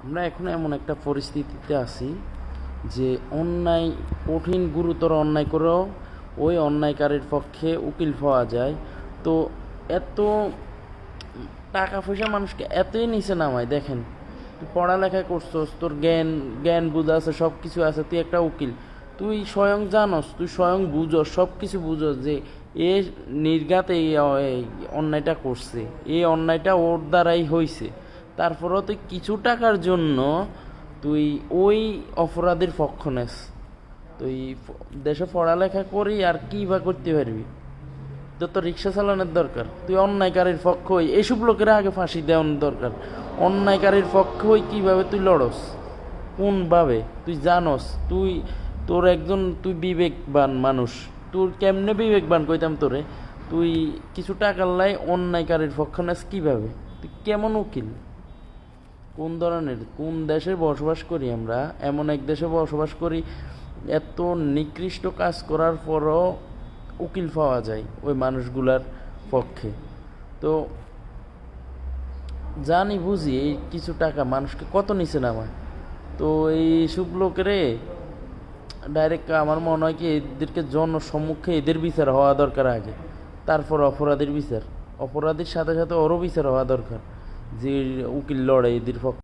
আমরা এখন এমন একটা পরিস্থিতিতে আছি যে অন্যায়, কঠিন গুরুতর অন্যায় করেও ওই অন্যায়কারীর পক্ষে উকিল পাওয়া যায়। তো এত টাকা পয়সা মানুষকে এতই নিচে নামায়। দেখেন, তুই পড়ালেখা করছস, তোর জ্ঞান জ্ঞান বুঝ আছে, সব কিছু আছে, তুই একটা উকিল, তুই স্বয়ং জানস, তুই স্বয়ং বুঝস, সব কিছু বুঝস যে এ নির্ঘাত এই অন্যায়টা করছে, এই অন্যায়টা ওর দ্বারাই হয়েছে। তারপরেও তুই কিছু টাকার জন্য তুই ওই অপরাধীর পক্ষ নেস। তুই দেশে পড়ালেখা করি আর কী বা করতে পারবি? তোর তো রিক্সা চালানোর দরকার, তুই অন্যায়কারীর পক্ষ হই, এইসব লোকেরা আগে ফাঁসি দেওয়ানোর দরকার। অন্যায়কারীর পক্ষ হই কীভাবে তুই লড়স, কোনভাবে তুই জানস? তোর একজন, তুই বিবেকবান মানুষ, তোর কেমনে বিবেকবান কইতাম তোরে, তুই কিছু টাকার লাই অন্যায়কারীর পক্ষ নেস কীভাবে? তুই কেমন উকিল? কোন ধরনের, কোন দেশে বসবাস করি আমরা? এমন এক দেশে বসবাস করি এত নিকৃষ্ট কাজ করার পরও উকিল পাওয়া যায় ওই মানুষগুলার পক্ষে। তো জানি বুঝি এই কিছু টাকা মানুষকে কত নিচে নামায়। তো এই সব লোকেরে ডাইরেক্ট আমার মনে হয় কি এদেরকে জনসম্মুখে এদের বিচার হওয়া দরকার আগে, তারপর অপরাধীর বিচার। অপরাধীর সাথে সাথে ওরও বিচার হওয়া দরকার, যে উকিল লড়ে এদের পক্ষে।